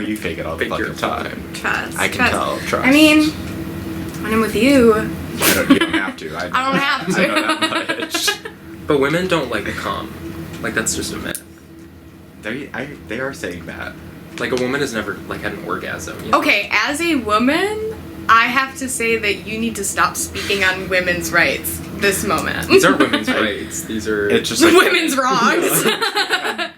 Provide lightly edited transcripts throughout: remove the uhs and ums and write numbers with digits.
you fake it all the Fake your fucking time. Trust. I can tell. Trust. I mean, when I'm with you, you don't have to. I don't have to. I know that much. But women don't like cum. Like, that's just a myth. They are saying that. Like, a woman has never, like, had an orgasm. You know? okay, as a woman, I have to say that you need to stop speaking on women's rights this moment. These aren't women's rights. These are... It's just like... women's wrongs.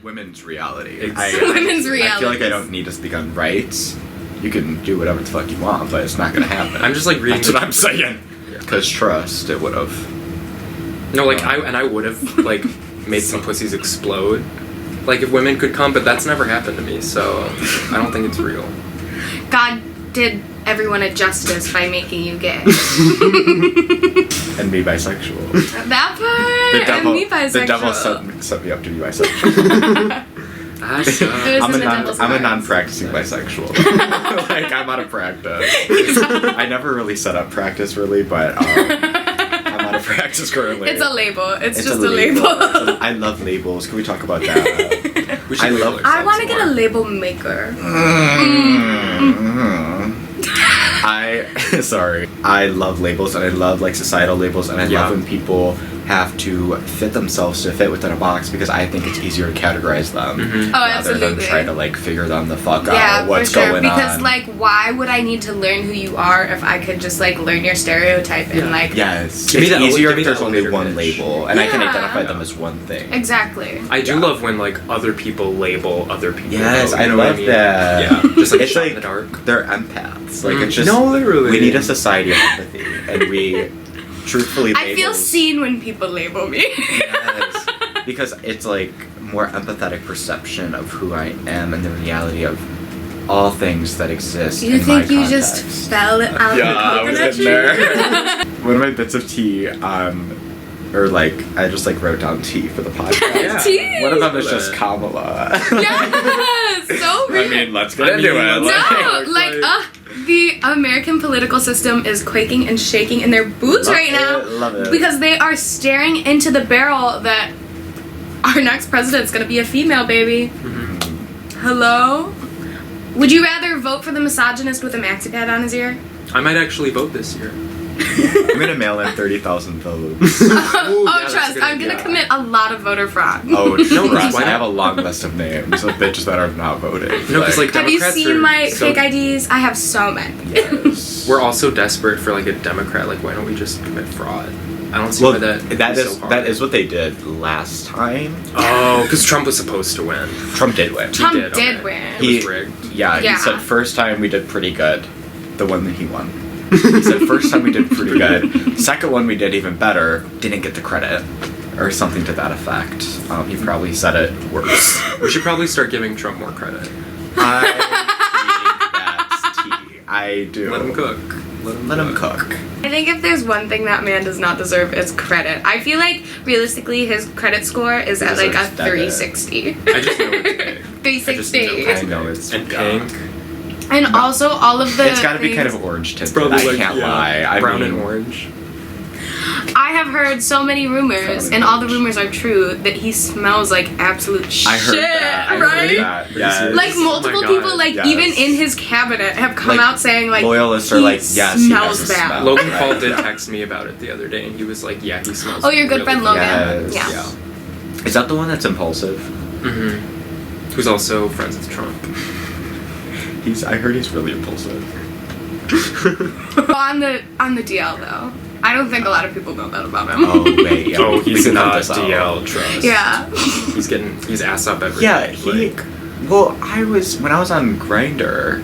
Women's reality. Women's reality. I feel like I don't need to speak on rights. You can do whatever the fuck you want, but it's not gonna happen. I'm just, like, reading... That's what I'm saying. Yeah. Because trust, it would have. No, like, I would have, like, made some pussies explode. Like, if women could come, but that's never happened to me, so I don't think it's real. God did everyone a justice by making you gay. And me bisexual. That part! And me bisexual. The devil set me up to be bisexual. I'm a non-practicing bisexual. Like, I'm out of practice. I never really set up practice, really, but I'm out of practice currently. It's a label. It's just a label. I love labels. Can we talk about that? We should label I want to ourselves get a more. label maker. Sorry. I love labels, and I love, like, societal labels, and I love when people have to fit themselves to fit within a box, because I think it's easier to categorize them Mm-hmm. Oh, rather absolutely. than try to, like, figure them the fuck Yeah, out. What's for sure. going Because, on? like, why would I need to learn who you are if I could just, like, learn your stereotype and, like... Yes. Give me It's that- easier give me if there's that only elevator one pitch. label, and I can Yeah. identify them as one thing. Exactly. I do love when, like, other people label other people. Yes, though, I you know what love mean? that. Yeah, just like It's shot like in the dark. they're empaths. Like, it's just No, literally. we need a society of empathy, and we truthfully. I feel labels- seen when people label me. Yes, because it's like more empathetic perception of who I am and the reality of all things that exist. You in my think you context. just fell out Yeah, of I was the coconut getting there. One of my bits of tea, or like I just like wrote down tea for the podcast. Yeah. Tea. One of them is just Kamala. Yes, so real. I mean, let's get into it. No, like, the American political system is quaking and shaking in their boots Love right now it, love it. because they are staring into the barrel that our next president's gonna be a female, baby. Hello? Would you rather vote for the misogynist with a maxi pad on his ear? I might actually vote this year. I'm gonna mail in 30,000 votes. Ooh, Oh, yeah, that's trust, a good I'm gonna idea. commit a lot of voter fraud. Oh, no, Ross, why I not? have a long list of names of bitches that are not voting. No, because like Have you Democrats seen are my so, fake IDs? I have so many. Yes. We're all so desperate for like a Democrat. Like, why don't we just commit fraud? I don't see Well, why that is so hard. that is what they did last time. Oh, because Trump was supposed to win. Trump did win. Trump did, did okay. win. It was rigged. Yeah, Yeah. he said first time we did pretty good. The one that he won. He said first time we did pretty good. Second one we did even better. Didn't get the credit. Or something to that effect. He probably said it worse. We should probably start giving Trump more credit. I think that's tea. I do. Let him cook. Let him cook. I think if there's one thing that man does not deserve, it's credit. I feel like realistically his credit score is at like a deserves debit. 360. I just know it's big. 360. I know it's And yeah. pink. And also all of the It's got to be things- kind of orange tinted. Probably I like can't lie. I brown mean, and orange. I have heard so many rumors, and all the rumors are true, that he smells like absolute shit. I heard that. I right? heard that. Yes. Like Oh my multiple God, people, like yes. even in his cabinet, have come Like, out saying like loyalists are he like, yes, he smells has a bad. smell. Logan Paul Right. did text me about it the other day, and he was like, "Yeah, he smells." Oh, your good really friend bad." Logan. Yes. Yeah. Is that the one that's impulsive? Mm-hmm. Who's also friends with Trump. I heard he's really impulsive. on the DL though, I don't think a lot of people know that about him. Oh wait, yeah. Oh, we he's can cut not this out. DL trust. Yeah. He's ass up every Yeah, day, he. like- Well, when I was on Grindr,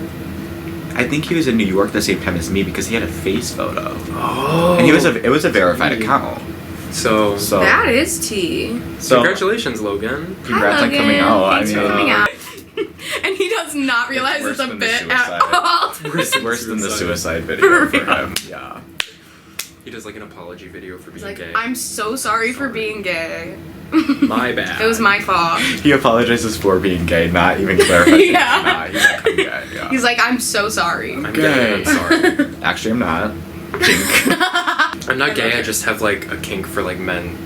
I think he was in New York the same time as me because he had a face photo, Oh. and it was a verified Really? account. So. So That is tea. Congratulations, Logan. Congrats Hi, on coming Logan. out. Thanks for coming out. And he does not realize worse it's a than the bit suicide. at all. It's worse than the suicide For video for real. him. Yeah. He does like an apology video for He's being like, gay. I'm so sorry for being gay. My bad. It was my fault. He apologizes for being gay, not even clarifying. Yeah. Nah, he's like, I'm gay. Yeah. He's like, I'm so sorry. I'm gay. I'm sorry. Actually, I'm not. Kink. I'm not gay. I just have like a kink for like men,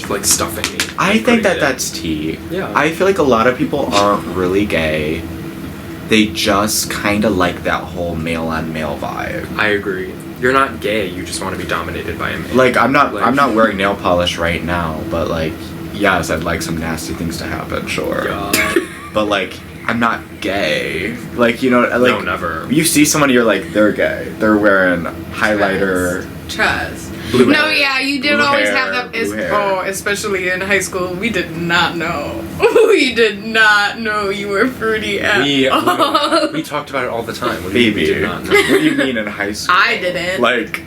like stuffing me. I Like, think putting it in. that's tea. Yeah. I feel like a lot of people aren't really gay, they just kind of like that whole male on male vibe. I agree. You're not gay. You just want to be dominated by a man. Like I'm not wearing nail polish right now, but like yes, I'd like some nasty things to happen, sure. Yeah. But like I'm not gay. Like like no, never. You see someone, you're like they're gay. They're wearing highlighter. Trust. Blue No, hair. yeah, you did Blue always hair, have that. blue hair. Oh, especially in high school, we did not know. We did not know you were fruity at all. We talked about it all the time. We Baby, did not know. what do you mean in high school? I didn't. Like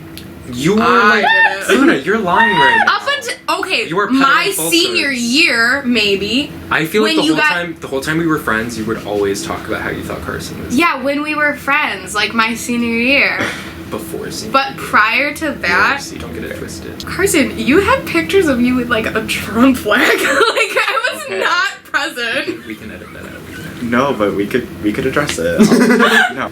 You were I like, didn't. Luna, you're lying right now. Up until okay, You were peddling my falsehoods. senior year, maybe. I feel like when you the whole time we were friends, you would always talk about how you thought Karcin was. Yeah, when we were friends, like my senior year. Before senior. But prior to that, Don't get it twisted. Carson, you had pictures of you with like a Trump flag. Like I was Okay. not present. We can edit that out. no, but we could address it. No.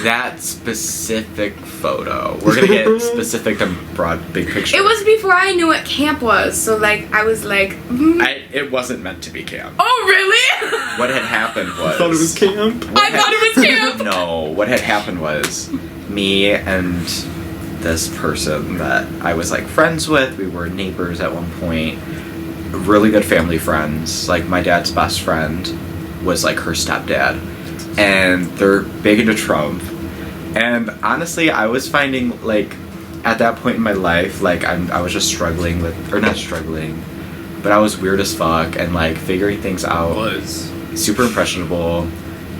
That specific photo. We're gonna get specific to broad big picture. It was before I knew what camp was, so like I was like, It wasn't meant to be camp. oh really? What had happened was. camp. I thought it was camp. No, what had happened was me and this person that I was like friends with. We were neighbors at one point. Really good family friends. Like my dad's best friend was like her stepdad, and they're big into Trump. And honestly, I was finding like at that point in my life, like I was just struggling with, or not struggling, but I was weird as fuck and like figuring things out. Was. Super impressionable.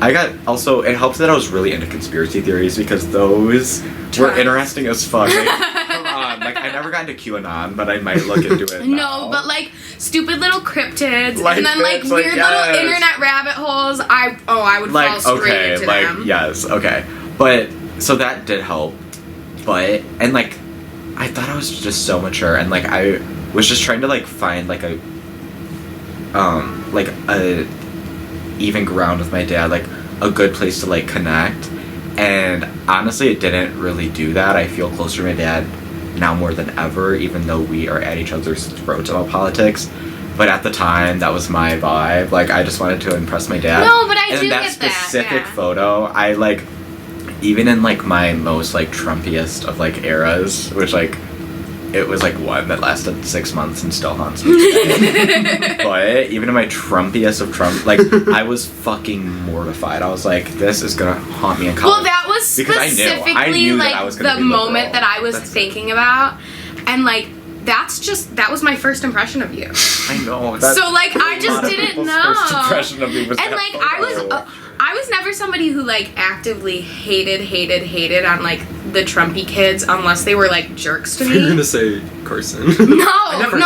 I got also, it helped that I was really into conspiracy theories because those were interesting as fuck. Like, come on, like I never got into QAnon, but I might look into it. No, now. but like stupid little cryptids Like and then like this, like, weird yes. little internet rabbit holes. I would like fall straight okay, into like them. yes, okay, but so that did help, but and like I thought I was just so mature and like I was just trying to like find like a even ground with my dad, like a good place to like connect, and honestly it didn't really do that. I feel closer to my dad now more than ever, even though we are at each other's throats about politics. But at the time, that was my vibe. Like, I just wanted to impress my dad. No, but I and do that get that, specific yeah. photo, I like, even in like my most like Trumpiest of like eras, which like, it was like one that lasted 6 months and still haunts me today. But even in my Trumpiest of Trump, like, I was fucking mortified. I was like, this is gonna haunt me in college. Well, that was Because specifically I knew that like I was gonna the be liberal. moment that I was That's- thinking about, and like that was my first impression of you. I know. So like I a just lot of didn't people's know. First impression of me was And that like photo. I was never somebody who like actively hated on like the Trumpy kids unless they were like jerks to You're me. gonna say Carcin. No. never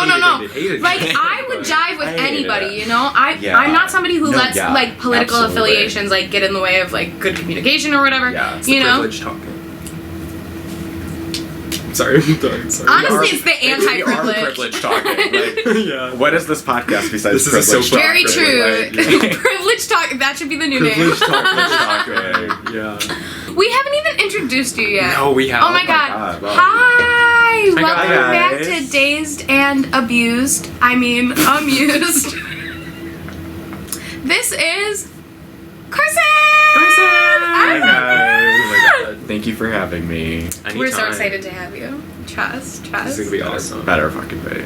hated Like you, I would but- jive with I hated anybody, it. you know. Yeah. I'm not somebody who No, lets yeah, like political absolutely. affiliations like get in the way of like good communication or whatever. Yeah, it's you know. Privilege talking. Sorry, I'm done. Sorry. Honestly, it's the We are anti-privilege. privilege talking. Like, yeah. what is this podcast besides This is a privilege soap talk? Very true. Like, Privilege talk. That should be the new Privilege name. talking. Yeah. We haven't even introduced you yet. No, we haven't. Oh my god. God, wow. Hi. Welcome back guys. to Dazed and Abused. I mean, Amused. This is Karcin. Hi Oh my guys. God. Thank you for having me. Anytime. We're so excited to have you. Trust. This is gonna be awesome. Better fucking be.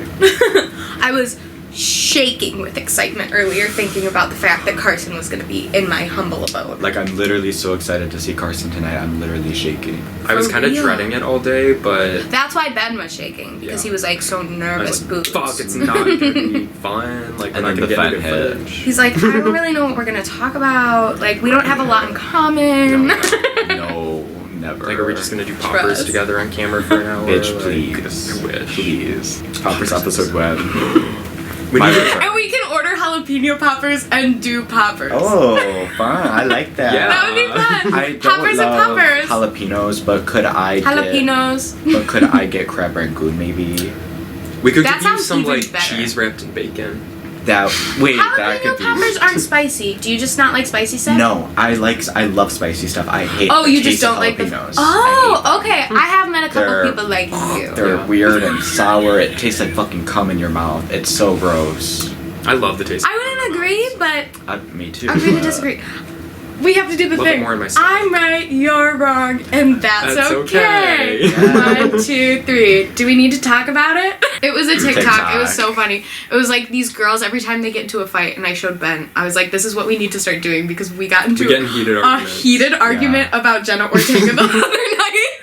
I was shaking with excitement earlier thinking about the fact that Karcin was going to be in my humble abode. Like, I'm literally so excited to see Karcin tonight. I'm literally shaking. I was For kind of real. dreading it all day, but That's why Ben was shaking, because Yeah. he was like so I nervous. was like, Boots. fuck, it's not gonna be fun. Like, we're And not then gonna the get fun any good hit. footage. He's like, I don't really know what we're going to talk about. Like, we don't have a lot in common. No, never. Like, are we just gonna do poppers Trust. together on camera for an hour? Bitch, Like, please. I wish. Please. Poppers episode when? We My need return. And we can order jalapeno poppers and do poppers. Oh, fun. I like that. Yeah. That would be fun. I don't Poppers love and poppers. jalapenos, but could I Jalapenos. But could I get crab rangoon maybe? We could That give you sounds some even like better. cheese wrapped in bacon. That that Jalapeno could be. poppers aren't spicy. Do you just not like spicy stuff? No, I love spicy stuff. I hate. Oh, the you just taste of don't like the. jalapenos. Oh, okay. I have met a couple They're- people like you. They're Yeah. weird and sour. It tastes like fucking cum in your mouth. It's so gross. I love the taste. I wouldn't agree, but Me too. agree to disagree. We have to do the Love it thing. more in my stomach. I'm right, you're wrong, and that's okay. okay. 1, 2, 3. Do we need to talk about it? It was a TikTok. It was so TikTok. funny. It was like these girls, every time they get into a fight, and I showed Ben, I was like, this is what we need to start doing because we got into We get in heated a arguments. heated argument about Jenna Ortega the other night.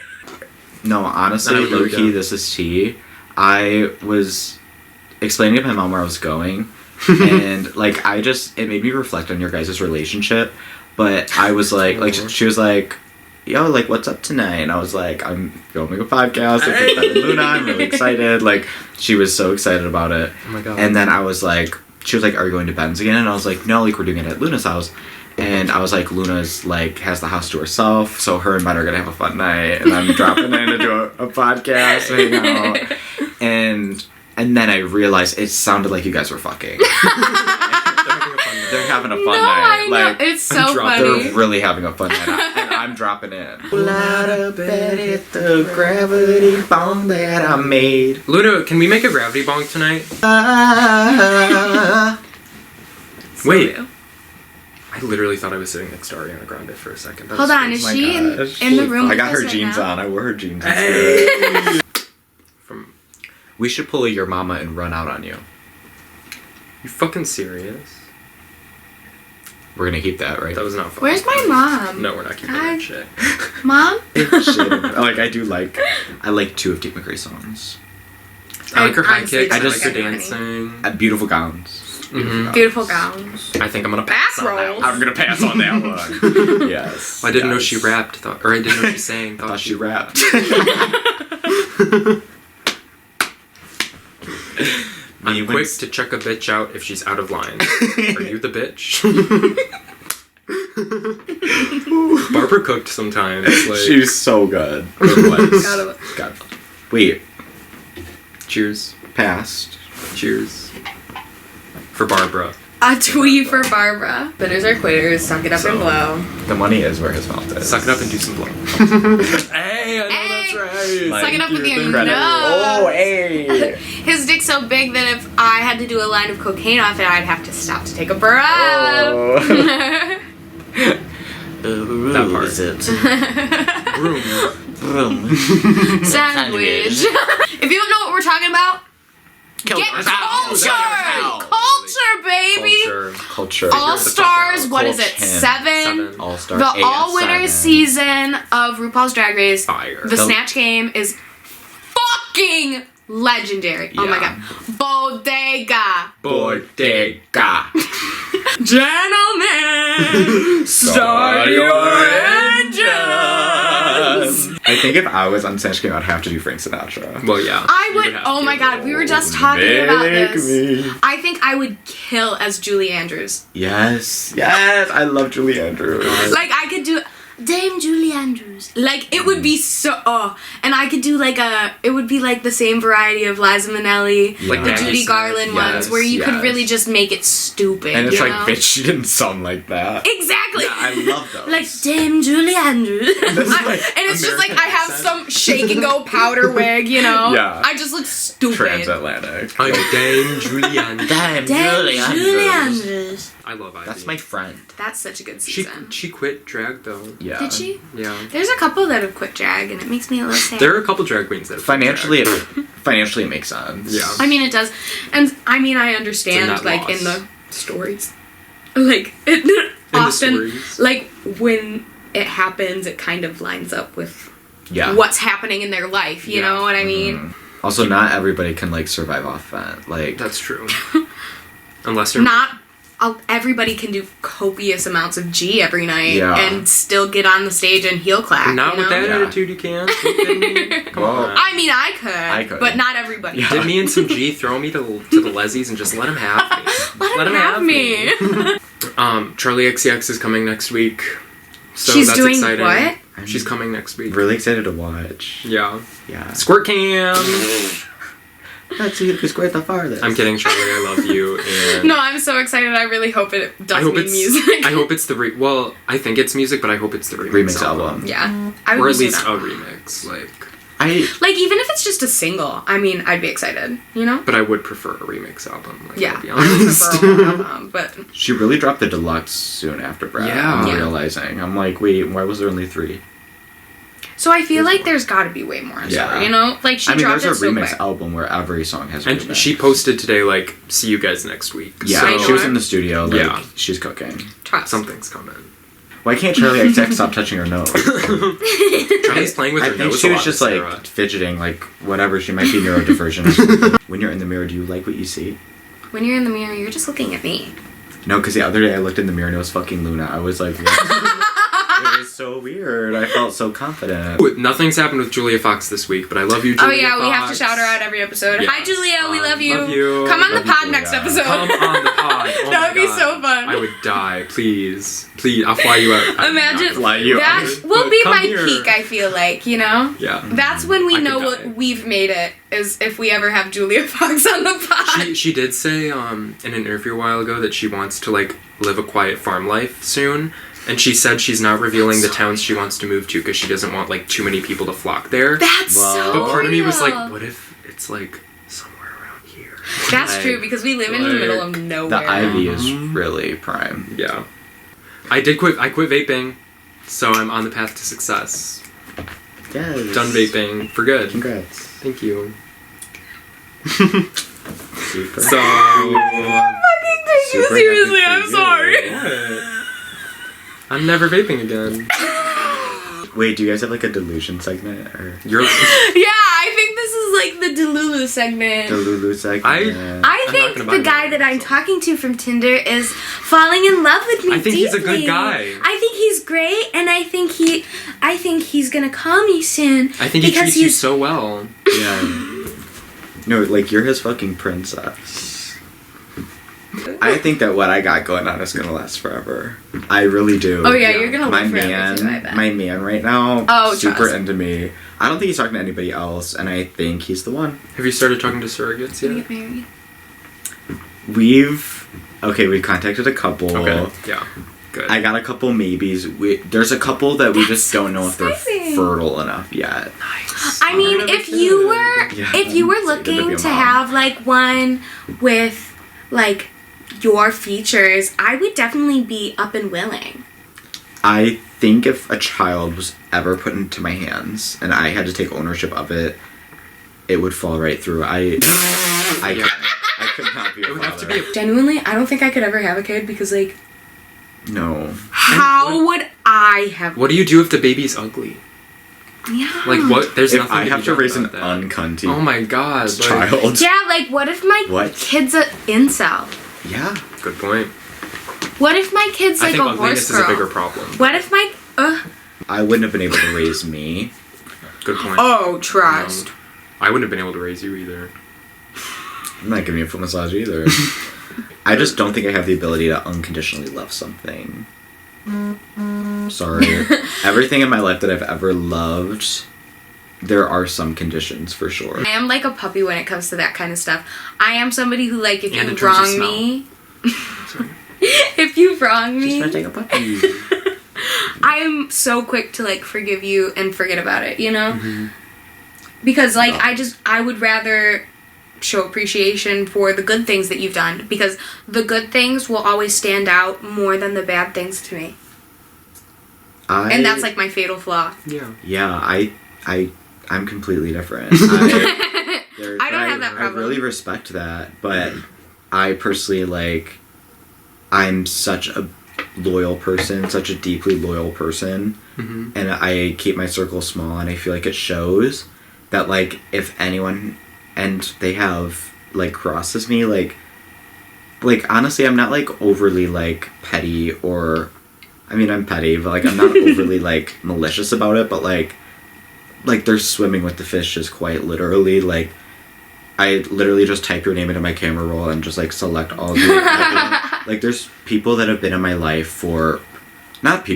No, honestly, I really low-key, don't. this is tea. I was explaining to my mom where I was going, and, like, it made me reflect on your guys' relationship, but I was like, she was like, yo, like, what's up tonight? And I was like, I'm filming a podcast with Ben and Luna, I'm really excited. Like, she was so excited about it. Oh my god. And then I was like, she was like, are you going to Ben's again? And I was like, no, like, we're doing it at Luna's house. And I was like, Luna's, like, has the house to herself, so her and Ben are gonna have a fun night, and I'm dropping in to do a podcast, hang out. And then I realized it sounded like you guys were fucking. They're having a fun No, night. I know. Like, It's so funny. they're really having a fun night, and I'm dropping in. Light up at the gravity bomb that I made. Luna, can we make a gravity bong tonight? So Wait. real. I literally thought I was sitting next to Ariana Grande for a second. That Hold was on, crazy. is Oh my she gosh. in the room I with got us her right jeans now? on. I wore her jeans. Hey. From, We should pull your mama and run out on you. you fucking serious? We're gonna keep that, right? That was not fun. Where's my mom? No, we're not keeping Hi. that shit. Mom? Like, I like 2 of Deep McCrae's songs. I like her high honestly kicks. I don't like her like any. dancing. Beautiful gowns. Mhm. Beautiful gowns. I think I'm gonna pass Back on that rolls. one. I'm gonna pass on that one. Yes. I didn't know yes. she rapped, or I didn't know she sang. I thought she rapped. I'm quick to check a bitch out if she's out of line. Are you the bitch? Barbara cooked sometimes. Like, She's so good. Or was. Gotta- God. Wait. cheers. Past. Cheers. For Barbara. A tweet for Barbara. Bitters or quitters, suck it up and blow. The money is where his mouth is. Suck it up and do some blow. Hey, I know Hey. that's right. Suck it up with your Credit. nose. Oh, hey. His dick's so big that if I had to do a line of cocaine off it, I'd have to stop to take a breath. Oh. That part. Is it? Broom. Sandwich. If you don't know what we're talking about, get culture, baby. Culture. All the fuck Stars. out. What is it? Culture. 7. All Star. The all winners season of RuPaul's Drag Race. Fire. The Snatch Game is fucking legendary. Oh my Yeah. god. Bodega. Bodega. Gentlemen, start your engines. I think if I was on Snatch Game, I'd have to do Frank Sinatra. Well, yeah. I you would. have Oh to. my god, we were just talking about this. I think I would kill as Julie Andrews. Yes. Yes. I love Julie Andrews. Like I could do Dame Julie Andrews. Like it would be so. Oh, and I could do like it would be like the same variety of Liza Minnelli, Like the Maggie Judy Smith. Garland ones, Yes, where you could yes. really just make it stupid. And it's you like, know? bitch, she didn't sound like that. Exactly. Yeah, I love those. Like Dame Julie Andrews. like And it's just like American I have accent. some shake and go powder wig, you know? Yeah. I just look stupid. Transatlantic. I'm Dame Julianne. Damn, Dame Julie Andrews. I love Ivy. That's my friend. That's such a good She season. quit drag though. Yeah. Did she? Yeah. There's a couple that have quit drag, and it makes me a little sad. There are a couple drag queens that have quit Financially, drag. financially, it makes sense. Yeah. I mean, it does, and I mean, I understand, It's a net like in loss. the stories, like it often, stories. like when it happens, it kind of lines up with Yeah. what's happening in their life. You Yeah. know what I mean? Mhm. Also, not everybody can like survive off that. Like, That's true. Unless you're Not everybody can do copious amounts of G every night Yeah. and still get on the stage and heel clap. not you with know? that Yeah. attitude you can. Are you kidding me? Come Whoa. on. I mean, I could, could. but not everybody. Yeah. Dip me in some G, throw me to the lesies, and just let him have me. Let him have me. Charlie XCX is coming next week. So She's that's doing exciting. what? She's coming next week. really excited to watch. Yeah. Yeah. Squirt cam. Let's see who can squirt the farthest. I'm kidding, Charlie. I love you. And No, I'm so excited. I really hope it I does hope mean it's music. I hope it's the well. I think it's music, but I hope it's the remix, Remix album. Yeah, I would or be at so least down. a remix. Like I Like, even if it's just a single, I mean, I'd be excited, you know? But I would prefer a remix album. Like, Yeah, I'll be I would honest. prefer a whole album, but... She really dropped the deluxe soon after Brad. Yeah. I'm Yeah. realizing. I'm like, wait, why was there only 3? So I feel like there's gotta be way more, Yeah. you know? Like, she dropped there's it a so remix quick. album where every song has a And remix. she posted today, like, see you guys next week. Yeah, I know she was her. in the studio. Like, Yeah. she's cooking. Trust. Something's coming. Why can't Charlie XX stop touching her nose? Charlie's playing with I her think nose she a was lot just this like era. fidgeting, like whatever. She might be neurodivergent. Or something. When you're in the mirror, do you like what you see? When you're in the mirror, you're just looking at me. No, because the other day I looked in the mirror and it was fucking Luna. I was like, what? It was so weird. I felt so confident. Ooh, nothing's happened with Julia Fox this week, but I love you, Julia Oh yeah, we have to Fox. shout her out every episode. Yes. Hi Julia, we love you. Love you. Come on the Love you, pod next Julia. episode. Come on the pod. Oh That my would be God. so fun. I would die. Please. Please, I'll fly you out. I'm Imagine not fly you that out. will But be come my here. peak, I feel like, you know? Yeah. That's when we I could know die. what we've made it, is if we ever have Julia Fox on the pod. She did say in an interview a while ago that she wants to like live a quiet farm life soon, and she said she's not revealing the towns she wants to move to because she doesn't want like too many people to flock there. That's Well, so But part of me was real. like, what if it's like somewhere around here? That's like- true, because we live in the middle of The nowhere. ivy is really prime. Yeah. I quit vaping, so I'm on the path to success. Yes. Done vaping for good. Congrats. Thank you. Super. So Fucking take you Super seriously, happy I'm for sorry. what? I'm never vaping again. Wait, do you guys have like a delusion segment or You're Yeah, I think this is like the Delulu segment. the Lulu segment? I I'm not think gonna buy the guy that I'm talking to from Tinder is falling in love with me. I think he's a good deeply. guy. I think he's great, and I think he's gonna call me soon. I think he because treats you so well. Yeah. No, like you're his fucking princess. I think that what I got going on is gonna last forever. I really do. Oh yeah, you're gonna my live forever too, I bet. man right now, Oh, super trust. into me. I don't think he's talking to anybody else, and I think he's the one. Have you started talking to surrogates Gonna yet? get married. We've contacted a couple. Okay. Yeah. Good. I got a couple maybes. There's a couple that we That's just so don't know if they're exciting. fertile enough yet. Nice. I mean, Another if you were Yeah, if you were I'm excited to be looking a to mom. have like one with like your features, I would definitely be up and willing. I think if a child was ever put into my hands and I had to take ownership of it, it would fall right through. I could not be a It would have to father. be a Genuinely, I don't think I could ever have a kid because like No. how would I have What do you do if the baby's ugly? Yeah. Like what? There's If nothing. I to have be to done raise an about that. uncunty Oh my god. like- child. Yeah, like what if my What? kid's a incel? Yeah. Good point. What if my kid's I like think a ugliness horse is a girl? bigger problem. What if my I wouldn't have been able to raise me. Good point. Oh, trust. I wouldn't have been able to raise you either. I'm not giving you a foot massage either. I just don't think I have the ability to unconditionally love something. Sorry. Everything in my life that I've ever loved, there are some conditions for sure. I am like a puppy when it comes to that kind of stuff. I am somebody who like if And in you terms of wrong me if you wrong me, Just take a puppy. I'm so quick to like forgive you and forget about it, you know? Mm-hmm. Because like Oh. I would rather show appreciation for the good things that you've done because the good things will always stand out more than the bad things to me. And that's like my fatal flaw. Yeah. Yeah, I'm completely different. I don't have that problem. I really respect that, but I personally like I'm such a loyal person, such a deeply loyal person, Mm-hmm. and I keep my circle small, and I feel like it shows that like if anyone and they have like crosses me, like honestly I'm not like overly like petty or I mean I'm petty, but like I'm not overly like malicious about it, but like they're swimming with the fish is quite literally like I literally just type your name into my camera roll and just like select all of your like there's people that have been in my life for not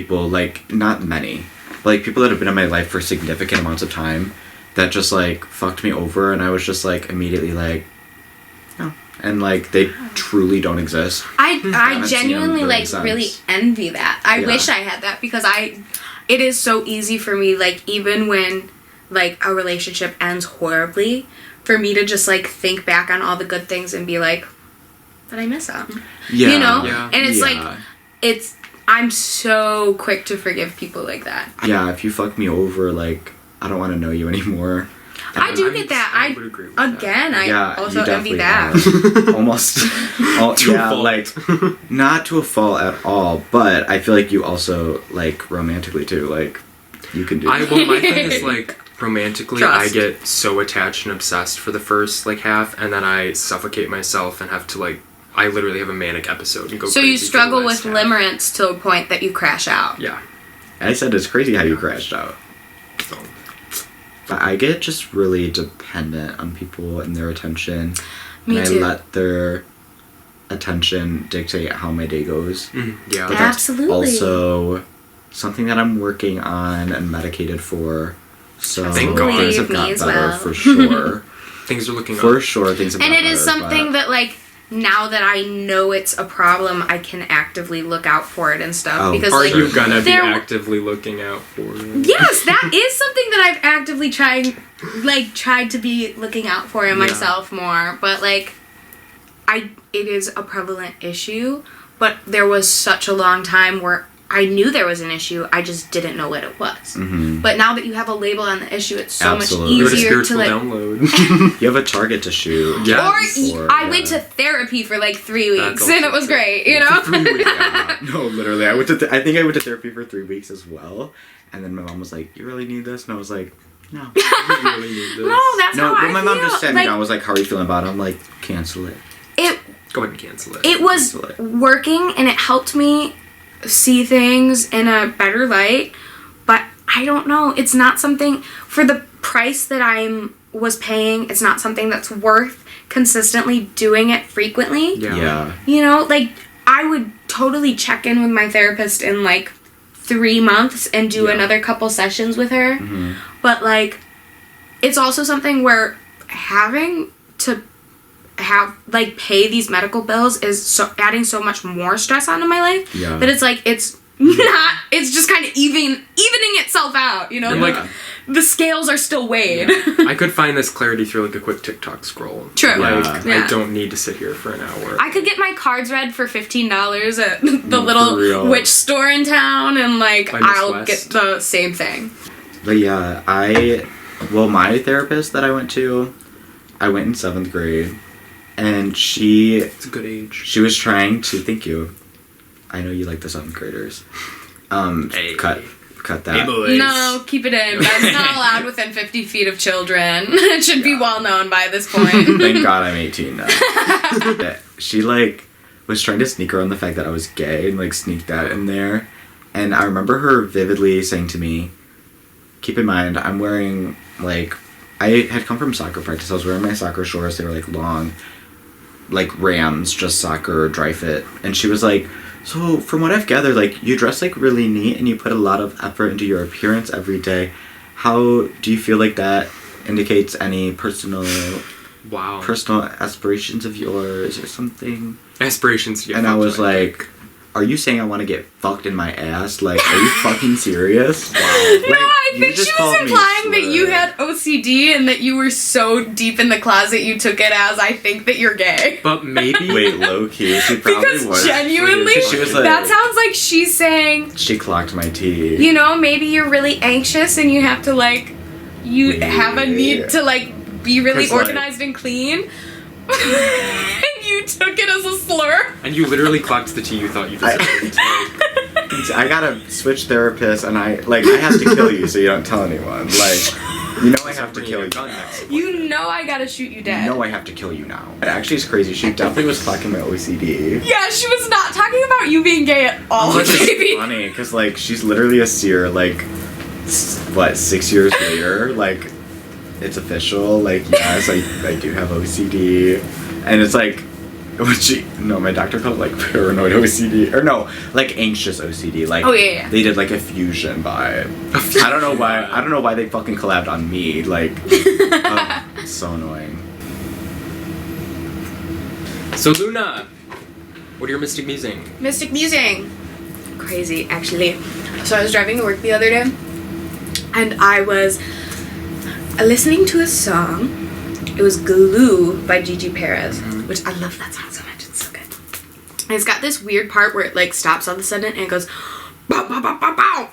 many, but like people that have been in my life for significant amounts of time that just like fucked me over, and I was just like immediately like no, and like they truly don't exist. I haven't seen genuinely them like since. really envy that. I Yeah. wish I had that because it is so easy for me like even when like, a relationship ends horribly, for me to just, like, think back on all the good things and be like, but I miss him. Yeah. You know? Yeah. And it's Yeah. like, I'm so quick to forgive people like that. Yeah, if you fuck me over, like, I don't want to know you anymore. I do get that. I would agree with that. Again, I Yeah, also you envy definitely that. are. Almost. To a yeah, fault. like, not to a fault at all, but I feel like you also, like, romantically too, like, you can do Well, that. my thing is, like, romantically, I Trust. get so attached and obsessed for the first, like, half, and then I suffocate myself and have to, like, I literally have a manic episode and go So crazy you for the struggle last with half. limerence to a point that you crash out. Yeah. I said it's crazy how you crashed out. So, But I get just really dependent on people and their attention. Me and too. I let their attention dictate how my day goes. yeah. But that's Absolutely. also something that I'm working on and medicated for. So Thank God. things have Me got as better well. for sure. Things are looking For up. sure, things have And got it is better, something but- that, like, now that I know it's a problem, I can actively look out for it and stuff. Oh, because, Are like, you gonna be there- actively looking out for it? Yes, that is something that I've actively tried to be looking out for in Yeah. myself more. But, like, it is a prevalent issue, but there was such a long time where I knew there was an issue, I just didn't know what it was. Mhm. But now that you have a label on the issue, it's so Absolutely. Give much it a easier to, spiritual like... download. You have a target to shoot. Yeah. Or I went to therapy for like 3 That's weeks and it also was true. great, you know? 3 weeks, Yeah. No, literally. I think I went to therapy for 3 weeks as well. And then my mom was like, "You really need this?" And I was like, "No." You really need this. No, that's No, how but I my mom feel. just sat me Like, down. Was like, "How are you feeling about it?" I'm like, "Cancel it." Go ahead and cancel it. It was Cancel it. working and it helped me see things in a better light, but I don't know. It's not something for the price that was paying. It's not something that's worth consistently doing it frequently. Yeah. You know, like I would totally check in with my therapist in like 3 months and do Yeah. another couple sessions with her. Mhm. But like it's also something where having to pay these medical bills is adding so much more stress onto my life Yeah. that it's like it's just kind of evening itself out, you know? And, like, the scales are still weighed. I could find this clarity through like a quick TikTok scroll. True. Like Yeah. I don't need to sit here for an hour. I could get my cards read for $15 at the No, for little real. witch store in town, and like By Miss I'll West. get the same thing. But yeah, my therapist that I went in 7th grade, and It's a good age. she was trying to, thank you. I know you like the 7th graders. Hey. Cut that. No, keep it in. That's not allowed within 50 feet of children. It should be well known by this point. Thank God I'm 18 now. She was trying to sneak around the fact that I was gay and sneak that in there. And I remember her vividly saying to me, keep in mind, I'm wearing I had come from soccer practice. I was wearing my soccer shorts. They were long, Rams, just soccer, dry fit. And she was like, so from what I've gathered, you dress really neat and you put a lot of effort into your appearance every day. How do you feel like that indicates any personal aspirations of yours or something? Aspirations to get And I fucked was by. like, are you saying I want to get fucked in my ass? Are you fucking serious? No, I you think just she called was me implying that you slur. had OCD and that you were so deep in the closet you took it as I think that you're gay. But maybe Wait, low key, she probably Because was. genuinely, She was like- that sounds like she's saying, She clocked my teeth. you know, maybe you're really anxious and you have to you have a need to be really 'Cause, organized and clean. And you took it as a slur. and you literally clocked the tea you thought you deserved. I gotta switch therapists, and I have to kill you so you don't tell anyone. I have to kill you now. You know I gotta shoot you dead. I have to kill you now. It actually is crazy. She definitely was clocking my OCD. Yeah, she was not talking about you being gay at all, Which is baby. funny, because, she's literally a seer, 6 years later, it's official, yes, I do have OCD, and it's my doctor called it, paranoid OCD, or no, anxious OCD, Oh, yeah. they did, a fusion by it. I don't know why they fucking collabed on me, it's so annoying. So Luna, what are your mystic musing? Mystic musing. Crazy, actually. So I was driving to work the other day, and I was listening to a song. It was Glue by Gigi Perez, which I love that song so much. It's so good. And it's got this weird part where it like stops all of a sudden and it goes bow, bow, bow, bow, bow.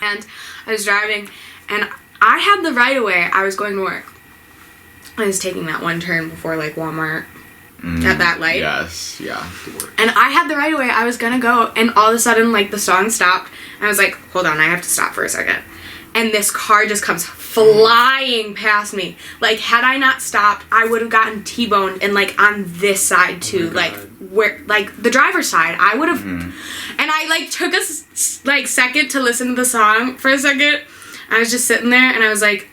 And I was driving and I had the right of way. I was going to work. I was taking that one turn before like Walmart at that light. Yes, yeah. And I had the right of way. I was gonna go, and all of a sudden, like, the song stopped. And I was like, hold on, I have to stop for a second. And this car just comes flying past me. Like, had I not stopped, I would have gotten T-boned, and, like, on this side, too. Like, where, like, the driver's side. I would have... And I, like, took a, like, second to listen to the song for a second. I was just sitting there, and I was like,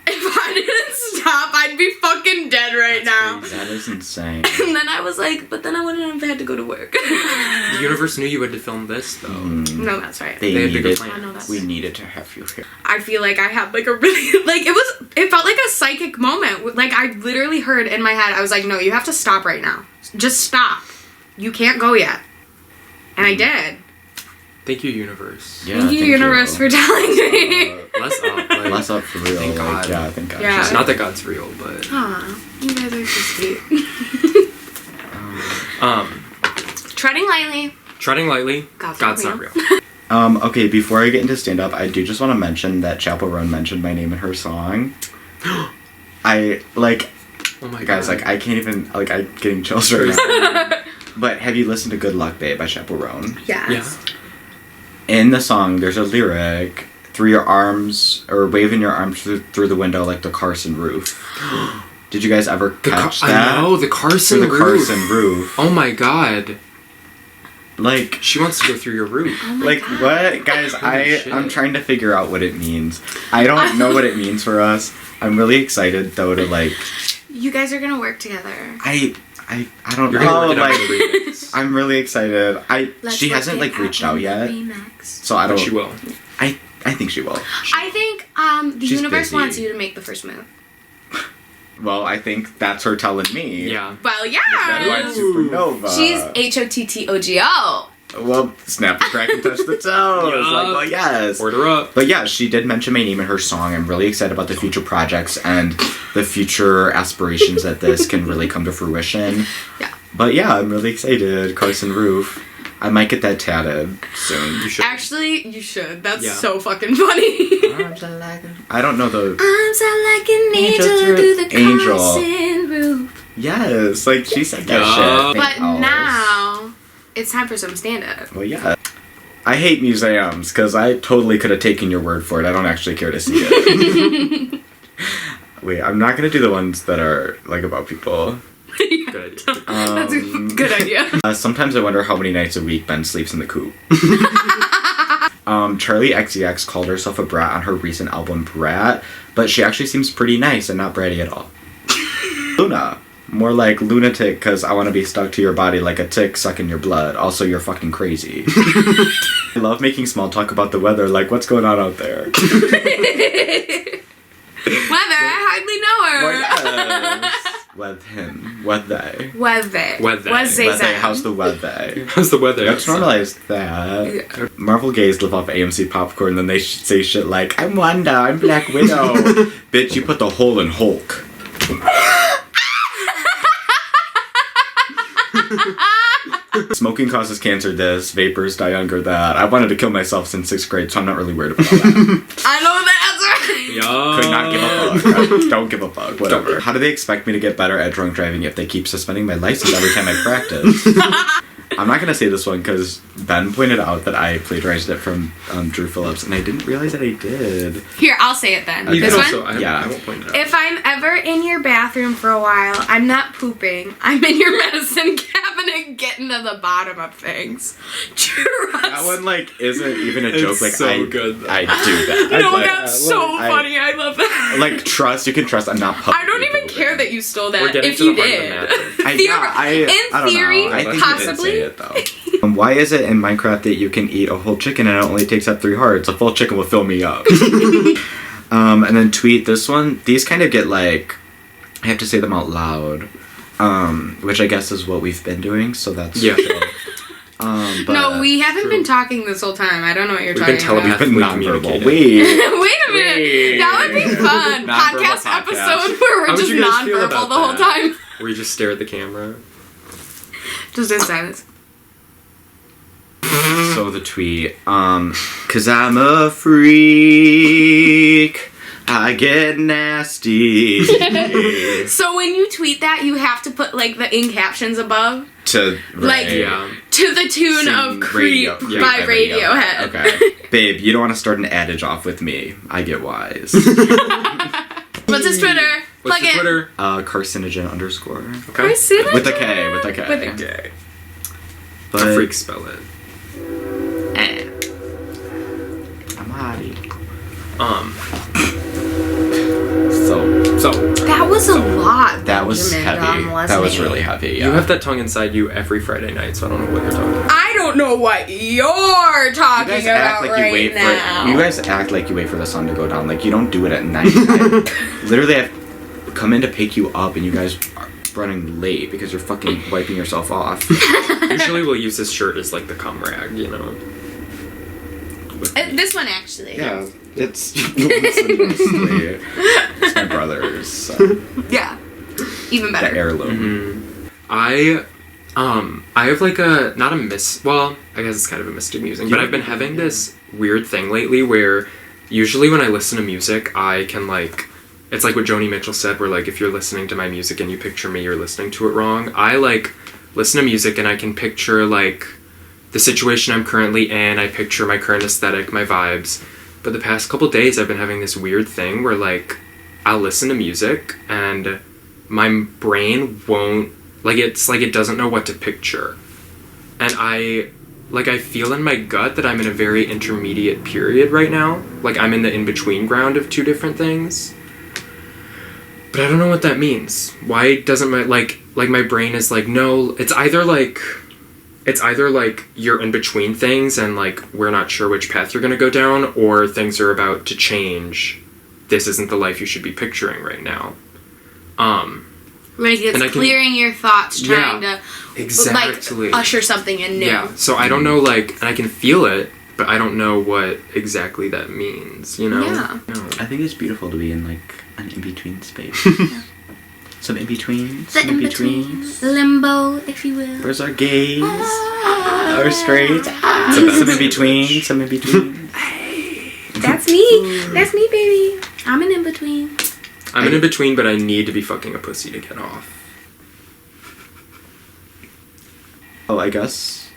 if I didn't stop, I'd be fucking dead right now. Crazy. That is insane. And then I was like, but then I wouldn't have had to go to work. The universe knew you had to film this, though. No, that's right. They had bigger needed, plans. I know that's we right. needed to have you here. I feel like I had like a really, like it felt like a psychic moment. Like I literally heard in my head, I was like, no, you have to stop right now. Just stop. You can't go yet. And I did. Thank you, universe. Yeah, Thank you, universe, for telling me. Less up. Like, Less up for real. Thank God. Yeah, thank God. Yeah. Not that God's real, but... Aw, you guys are so sweet. Treading lightly. Treading lightly, God's not not real. Okay, before I get into stand-up, I do just want to mention that Chapel Roan mentioned my name in her song. I, like... Oh my Guys, God. like, I can't even... Like, I'm getting chills right now. But have you listened to Good Luck Babe by Chapel Roan? Yes. Yeah. In the song, there's a lyric, through your arms, or waving your arms through the window like the Karcin roof. Did you guys ever catch that? I know, the Karcin Through the roof. Karcin roof. Oh my God. Like, She wants to go through your roof. Oh my like God. what? Guys, Holy shit. I'm trying to figure out what it means. I don't know what it means for us. I'm really excited, though, to, like... You guys are gonna work together. I don't You're know. gonna work it out Like, in the remix. I'm really excited. Let's She work hasn't, it like, reached out in the yet. remix. So I But don't... she will. I think she will. I think the She's universe busy. wants you to make the first move. Well, I think that's her telling me. Yeah. Well, That's why yeah. it's Supernova. She's HOTTOGO. Well, snap the crack and touch the toes. Yup. Like, well, yes. Order up. But yeah, she did mention my name in her song. I'm really excited about the future projects and the future aspirations that this can really come to fruition. Yeah. But yeah, I'm really excited. Carcin Roof. I might get that tatted soon. You should. Actually, you should. That's Yeah. so fucking funny. I don't know the... I'm so like an Angel angel through- through the angel. Karcin roof. Yes, like she said that Yeah. shit. But Thank Alice. now, it's time for some stand-up. Well, yeah. I hate museums because I totally could have taken your word for it. I don't actually care to see it. Wait, I'm not gonna do the ones that are like about people. Good idea. That's a good idea. Sometimes I wonder how many nights a week Ben sleeps in the coop. Charlie XCX called herself a brat on her recent album Brat, but she actually seems pretty nice and not bratty at all. Luna. More like lunatic because I want to be stuck to your body like a tick sucking your blood. Also, you're fucking crazy. I love making small talk about the weather, like what's going on out there. Weather, I hardly know her. Well, yes. With him. With they. Weather. Weather. Weather. How's the weather? How's the weather? Let's normalize that. Yeah. Marvel gays live off AMC popcorn, then they say shit like, I'm Wanda, I'm Black Widow. Bitch, you put the hole in Hulk. Smoking causes cancer this, vapors die younger that. I wanted to kill myself since 6th grade, so I'm not really worried about that. I know the answer. Yeah. Could not give a fuck. Don't give a fuck. Whatever. How do they expect me to get better at drunk driving if they keep suspending my license every time I practice? I'm not gonna say this one because Ben pointed out that I plagiarized it from Drew Phillips, and I didn't realize that I did. Here, I'll say it then. Okay. You This can one? also, Yeah. I won't point it out. If I'm ever in your bathroom for a while, I'm not pooping. I'm in your medicine cabinet getting to the bottom of things. Trust. That one isn't even a joke. It's so I good, though. I do that. No, Like, that's so funny. I love that. Like trust. You can trust. I'm not. I don't even publicly care that you stole that. We're getting If to you the heart of the did. matter. I don't theory, know. I think possibly. You did say it, though. Why is it in Minecraft that you can eat a whole chicken and it only takes up 3 hearts? A full chicken will fill me up. And then tweet this one. These kind of get I have to say them out loud, which I guess is what we've been doing. So that's Yeah. chill. But No, we haven't True. been talking this whole time. I don't know what you're We've talking been about. We've been Telepathically nonverbal. communicating. Wait. Wait a minute. Wait. That would be fun. Nonverbal Podcast podcast. episode where we're How would just you guys feel nonverbal about the whole that? time. Where you just stare at the camera. Just in silence. So the tweet, 'cause I'm a freak. I get nasty. So when you tweet that, you have to put like the in captions above, To Like, Yeah. to the tune Sing of "Creep" radio- by yeah, Radiohead. Okay, babe, you don't want to start an adage off with me. I get wise. What's his Twitter? What's Plug your it. Twitter? Carcinogen _. Okay. Carcinogen. With a K, with a K. With a K. But A freak spell it. Eh. I'm a hottie. So That was a lot. that was Benjamin, heavy. wasn't That was it? really heavy. Yeah. You have that tongue inside you every Friday night, so I don't know what you're talking about. I don't know what you're You talking guys about act like right you wait now. for. You guys act like you wait for the sun to go down. Like you don't do it at night. Literally, I've come in to pick you up, and you guys are running late because you're fucking wiping yourself off. Usually we'll use this shirt as like the cum rag, you know. This one actually. Yeah, it's mostly it's my brother's. So, Yeah. Even the better. heirloom. I have like a not a well, I guess it's kind of a mystic music, but I've been having this weird thing lately where usually when I listen to music, I can like it's like what Joni Mitchell said, where like if you're listening to my music and you picture me, you're listening to it wrong. I like listen to music and I can picture like the situation I'm currently in. I picture my current aesthetic, my vibes. But the past couple days, I've been having this weird thing where like I'll listen to music and my brain won't like it's like it doesn't know what to picture, and I feel in my gut that I'm in a very intermediate period right now. Like I'm in the in-between ground of two different things. But I don't know what that means. Why doesn't my like my brain is like, no, it's either like you're in between things and like we're not sure which path you're gonna go down, or things are about to change. This isn't the life you should be picturing right now. Like it's And I can- clearing your thoughts, trying to Exactly. like usher something in new. Yeah, so I don't know, like, and I can feel it, but I don't know what exactly that means, you know? Yeah. No. I think it's beautiful to be in like an in-between space. Some in-betweens. The in-between. Limbo, if you will. Where's our gays? Our straight? best. Some in-between. Some in-between. That's me. That's me, baby. I'm an in-between. I'm in between, but I need to be fucking a pussy to get off. Oh, I guess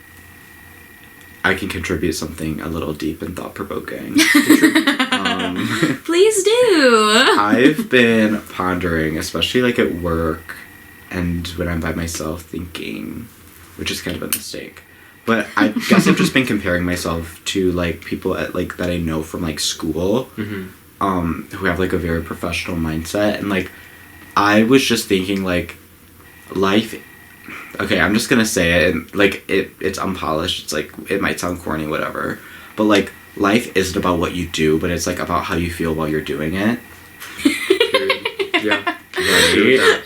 I can contribute something a little deep and thought-provoking. Please do. I've been pondering, especially like at work and when I'm by myself thinking, which is kind of a mistake. But I guess I've just been comparing myself to like people at like that I know from like school, who have like a very professional mindset, and like I was just thinking like life. Okay, I'm just gonna say it, and like it's unpolished. It's like it might sound corny, whatever, but like life isn't about what you do, but it's like about how you feel while you're doing it. Yeah. Right?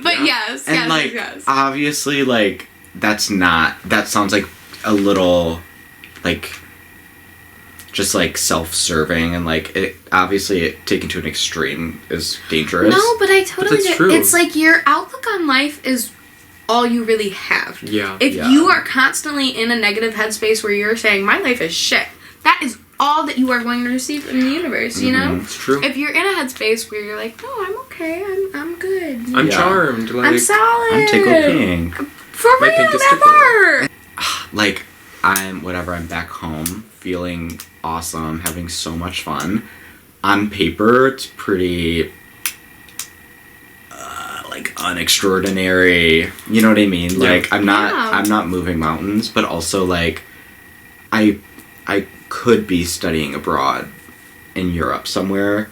But yes, And yes, like yes. obviously like that sounds like a little like just like self-serving, and like it obviously it taken to an extreme is dangerous. No, but I totally that's get true. It's like your outlook on life is all you really have. Yeah. If Yeah. you are constantly in a negative headspace where you're saying, my life is shit, that is all that you are going to receive from the universe, you know? It's true. If you're in a headspace where you're like, no, I'm okay, I'm good. I'm Yeah. charmed. Like, I'm solid. I'm tickled pink. For My real, pink is that tickled. part. Like I'm back home feeling awesome, having so much fun. On paper it's pretty like unextraordinary, you know what I mean? Yeah. Like I'm Yeah. not moving mountains, but also like I could be studying abroad in Europe somewhere,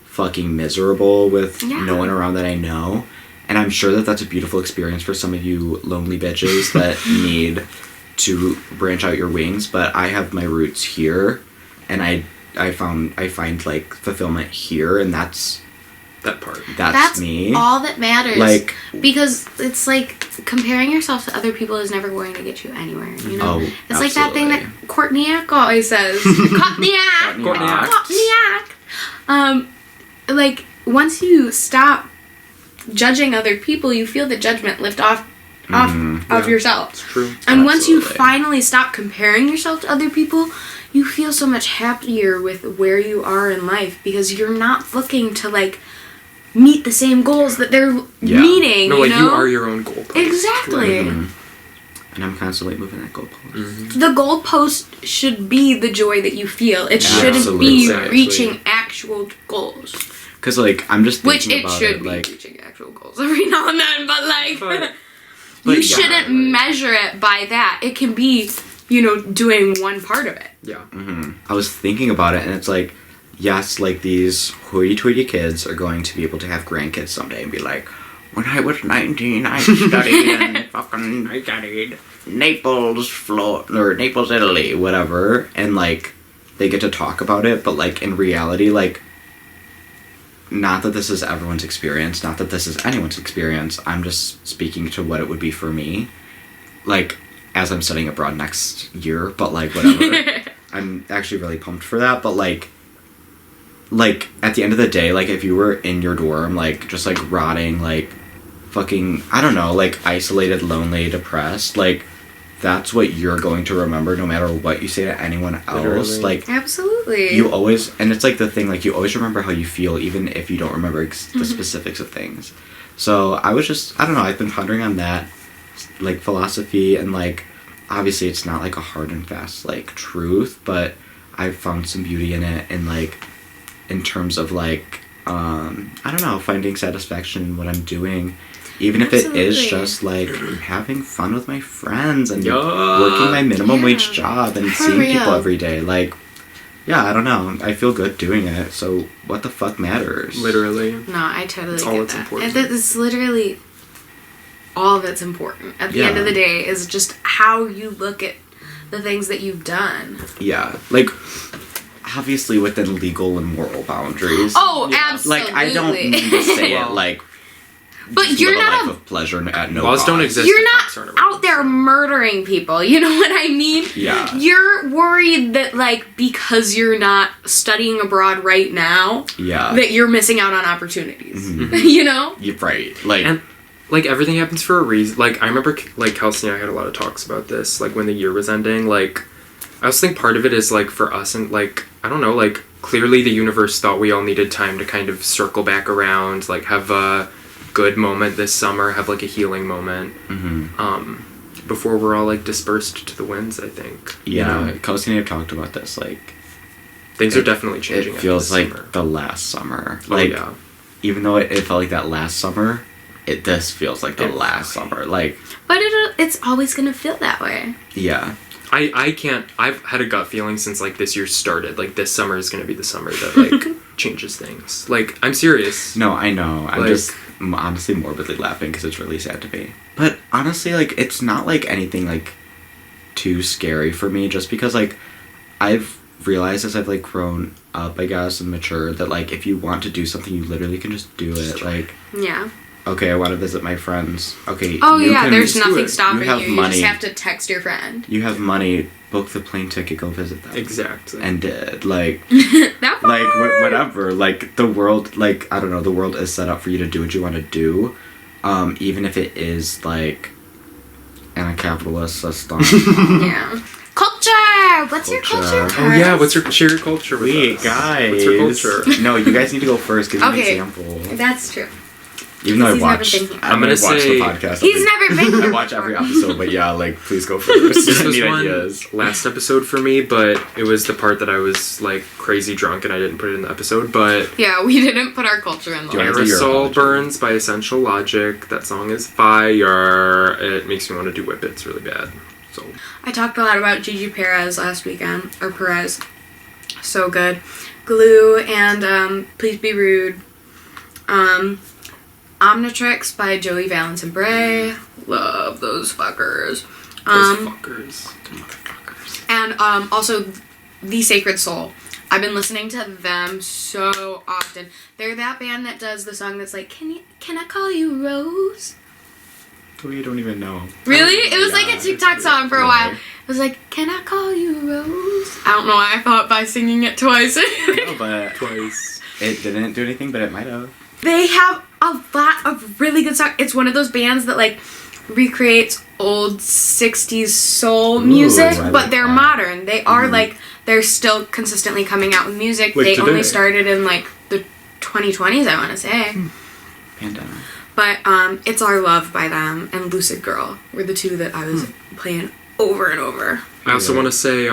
fucking miserable with Yeah. no one around that I know. And I'm sure that that's a beautiful experience for some of you lonely bitches that need to branch out your wings, but I have my roots here, and I find like fulfillment here, and that's That part. That's me. all that matters. Like, because it's like comparing yourself to other people is never going to get you anywhere. You know, oh, it's like that thing that absolutely. Courtney always says. Courtney. Like once you stop judging other people, you feel the judgment lift off of yourself. It's true. And once you Absolutely. finally stop comparing yourself to other people, you feel so much happier with where you are in life because you're not looking to like meet the same goals that they're meeting. No, like you know? you are your own goalpost. Exactly. And I'm constantly moving that goalpost. The goalpost should be the joy that you feel. It shouldn't Absolutely. be Exactly. reaching actual goals. Because, like, I'm just Which thinking it about should it, be like, reaching actual goals every now and then, but like But you yeah, shouldn't measure it by that. It can be, doing one part of it. Yeah. I was thinking about it, and it's like, yes, like, these hoity-toity kids are going to be able to have grandkids someday and be like, when I was 19, I studied in fucking Naples, Naples, Italy, whatever, and, like, they get to talk about it, but, like, in reality, like, not that this is everyone's experience, not that this is anyone's experience, I'm just speaking to what it would be for me, like, as I'm studying abroad next year, but, like, whatever. I'm actually really pumped for that, but, like, at the end of the day, like, if you were in your dorm, like, just, like, rotting, like, fucking, I don't know, like, isolated, lonely, depressed, like, that's what you're going to remember no matter what you say to anyone else. Literally. Like, Absolutely. you always, and it's like the thing, like, you always remember how you feel even if you don't remember the specifics of things. So I was just, I don't know, I've been pondering on that, like, philosophy, and, like, obviously it's not, like, a hard and fast, like, truth, but I've found some beauty in it, and, like, in terms of, like, I don't know, finding satisfaction in what I'm doing, even if it is Absolutely. just, like, having fun with my friends and Yeah. working my minimum Yeah. wage job and For seeing people real. every day. Like, yeah, I don't know. I feel good doing it, so what the fuck matters? Literally. No, I totally It's get all that's that. important. And it's literally all that's important. At the Yeah. end of the day is just how you look at the things that you've done. Yeah. Like, obviously within legal and moral boundaries. Oh, Yeah. absolutely. Like, I don't mean to say it Well, like, But just you're live a not life of pleasure at no Laws cost. don't exist. You're if not cops aren't around. out there murdering people. You know what I mean? Yeah. You're worried that, like, because you're not studying abroad right now, Yeah. that you're missing out on opportunities. Mhm. You know? You're right. Like, And like everything happens for a reason. Like I remember, like Kelsey and I had a lot of talks about this. Like when the year was ending, like I also think part of it is like for us and like I don't know, like clearly the universe thought we all needed time to kind of circle back around, like have a good moment this summer, have like a healing moment, before we're all like dispersed to the winds. I think. yeah, You know? Kelsey and I have talked about this, like, Things are definitely it changing. feels after like this summer. the last summer. Oh, Like, yeah. even though it felt like that last summer, this feels like the It last summer. Like, But it's always going to feel that way. yeah. I can't. I've had a gut feeling since like this year started. Like this summer is gonna be the summer that like changes things. Like I'm serious. No, I know. I'm Like- just honestly morbidly laughing because it's really sad to me. But honestly, like, it's not like anything like too scary for me. Just because like I've realized as I've like grown up, I guess, and matured that like if you want to do something, you literally can just do it. Like, Yeah. okay, I want to visit my friends. Okay. Oh, you yeah, can there's just do nothing it. stopping You have you. You money. just have to text your friend. You have money. Book the plane ticket. Go visit them. Exactly. And did like. That part. Like whatever, like the world, like I don't know, the world is set up for you to do what you want to do, even if it is like in a capitalist system. Yeah. Culture! What's your culture? Culture. Oh yeah, what's your share your culture with Wait, us? guys, What's your culture? No, you guys need to go first. Give me Okay. an example. That's true. Even though I He's never watched, been here. I'm gonna watch say- the podcast. He's never been I here watch before. every episode, but yeah, like please go first. This I was need one ideas. last episode for me, but it was the part that I was like crazy drunk and I didn't put it in the episode. But Yeah, we didn't put our culture in the Do you list. wanna do your Aerosol apology? Burns by Essential Logic. That song is fire. It makes me want to do whippets really bad. So I talked a lot about Gigi Perez last weekend, or Perez. So good. Glue and Please Be Rude. Omnitrix by Joey Valence and Bray. Love those fuckers. those fuckers. And also The Sacred Soul. I've been listening to them so often. They're that band that does the song that's like, can I call you Rose? We don't even know. Really? It was like Yeah, a TikTok song for a while. It was like, can I call you Rose? I don't know why I thought by singing it twice. No, but Twice. it didn't do anything, but it might have. They have a lot of really good songs. It's one of those bands that like recreates old 60s soul music, I but like they're that. modern. They are like, they're still consistently coming out with music. Like they today. only started in like the 2020s, I want to say. Pandemic. But It's Our Love by them and Lucid Girl were the two that I was playing over and over. I also Yeah. want to say,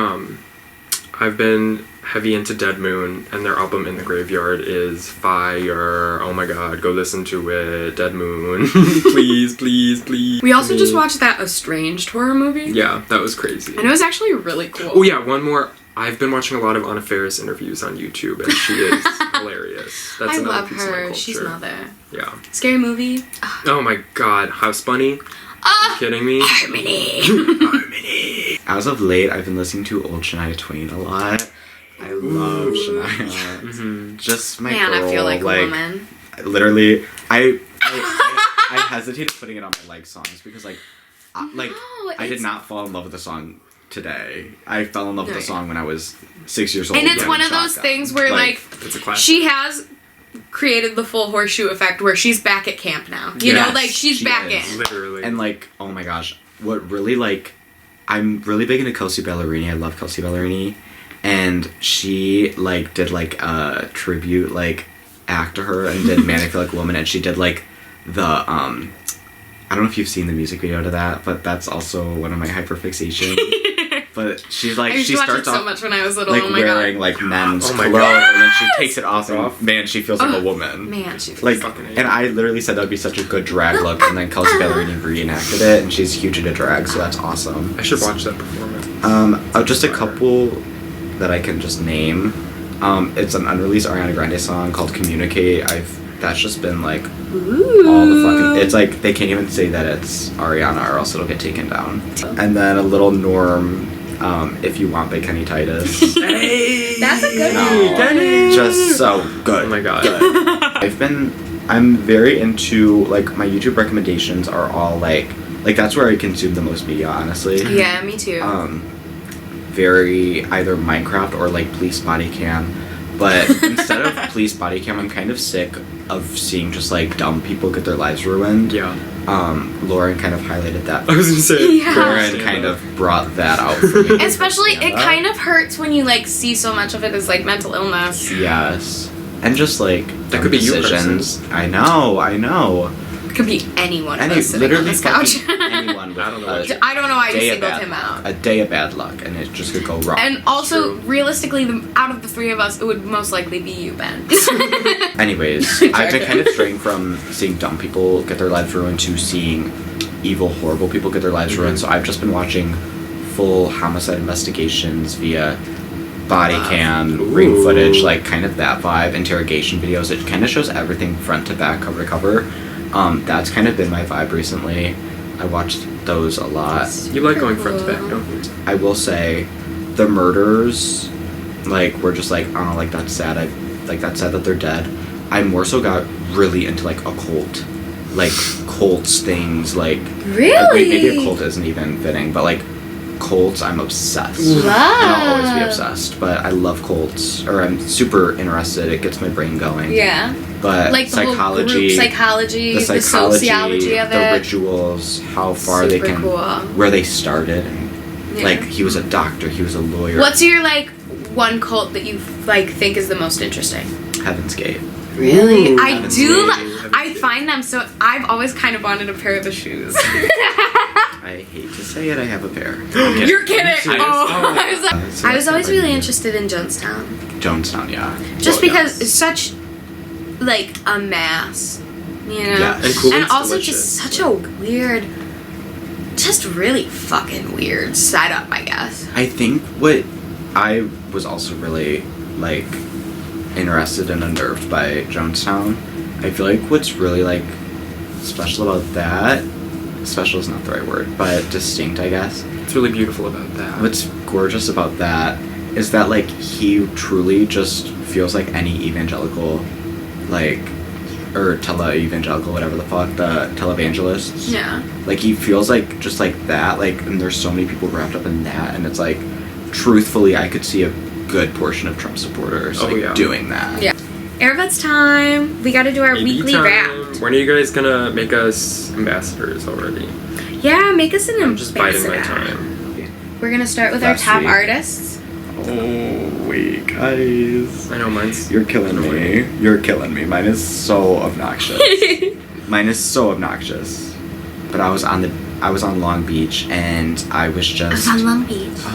I've been heavy into Dead Moon, and their album In the Graveyard is fire. Oh my god, go listen to it. Dead Moon. Please, please, please. We also just watched that Estranged horror movie. Yeah, that was crazy. And it was actually really cool. Oh yeah, one more. I've been watching a lot of Anna Faris interviews on YouTube, and she is hilarious. That's I another love piece of my her. culture. She's mother. Yeah. Scary movie. Oh my god, House Bunny? Ah! You kidding me? Harmony. Harmony. As of late, I've been listening to old Shania Twain a lot. I love Shania. Mm-hmm. Just my Man, girl. I feel like a woman. Literally, I hesitated putting it on my like songs because like I did it's- not fall in love with the song today. I fell in love with the Right. song when I was 6 years old. And it's with one of those Shotgun. things where like It's a classic. she has created the full horseshoe effect where she's back at camp now. You know, Yes, like she's she back is. in. Literally. And like, oh my gosh, what really like, I'm really big into Kelsey Ballerini. I love Kelsey Ballerini, and she like did like a tribute like act to her and did "Man I Feel Like a Woman," and she did like the I don't know if you've seen the music video to that, but that's also one of my hyperfixations. But she's like, I used she to watch starts it so off much when I was little. like oh my wearing god. like men's Oh my clothes, God. and then she takes it off, and man, she feels like a woman. Man, she Like, Fucking A. and I literally said that would be such a good drag look, and then Kelsey Ballerini reenacted it, and she's huge into drag, so that's awesome. I should watch that performance. Just a couple that I can just name. It's an unreleased Ariana Grande song called "Communicate." That's just been like all the fucking. It's like they can't even say that it's Ariana, or else it'll get taken down. And then a little Norm, "If You Want" by Kenny Titus. Hey! That's a good No, Kenny! just so good. Oh my god. I'm very into like my YouTube recommendations are all like that's where I consume the most media, honestly. Yeah, me too. Very either Minecraft or like Police Body Cam. But instead of Police Body Cam, I'm kind of sick of seeing just like dumb people get their lives ruined. Yeah. Lauren kind of highlighted that. I was gonna say. Yeah. Lauren kind of brought that out for me. Especially, it Yeah. kind of hurts when you like see so much of it as like mental illness. Yes. And just like That could be you, decisions. I know. It could be anyone of Any us sitting on literally this couch. fucking anyone with I don't know a what you- I don't know why you day of singled bad him luck. out. A day of bad luck, and it just could go wrong. And also, true. realistically, out of the three of us, it would most likely be you, Ben. Anyways, I've been kind of straying from seeing dumb people get their lives ruined to seeing evil, horrible people get their lives ruined. So I've just been watching full homicide investigations via body cam, ring Ooh. footage, like kind of that vibe, interrogation videos. It kind of shows everything front to back, cover to cover. That's kind of been my vibe recently. I watched those a lot. You like going front to back, don't you? I will say, the murders, like, were just like, oh, like that's sad. That's sad that they're dead. I more so got really into like occult, like cults things, like Really? maybe a cult isn't even fitting, but like cults, I'm obsessed. Love. And I'll always be obsessed, but I love cults, or I'm super interested. It gets my brain going. Yeah. But Like the psychology, whole group psychology, the the sociology of the it. rituals, how far they Super can, cool. where they started, and Yeah. like he was a doctor, he was a lawyer. What's your like one cult that you like think is the most interesting? Heaven's Gate? Really? I Heaven's do. Gate. I find them so. I've always kind of wanted a pair of the shoes. I hate to say it, I have a pair. You're kidding. serious? Oh, Oh. So I was that's always not really my- interested in Jonestown, Jonestown, yeah. just Well, because yeah. it's such like a mass, you know. Yeah, and cool. And It's also delicious. just such a weird, just really fucking weird setup, I guess. I think what I was also really like interested and unnerved by Jonestown. I feel like what's really like special about that, special is not the right word, but distinct, I guess. It's really beautiful about that. What's gorgeous about that is that like he truly just feels like any evangelical, like, or tele-evangelical, whatever the fuck, the televangelists. Yeah. Like, he feels like just like that, like, and there's so many people wrapped up in that, and it's like, truthfully, I could see a good portion of Trump supporters doing that. Yeah. Airbuds time. We gotta do our weekly wrap. When are you guys gonna make us ambassadors already? Yeah, make us an I'm ambassador. just biding my time. We're gonna start with Last our top week. artists. Oh, wait, guys. I know mine's... You're killing me. You're killing me. Mine is so obnoxious. Mine is so obnoxious. But I was on Long Beach, and I was just... I was on Long Beach. I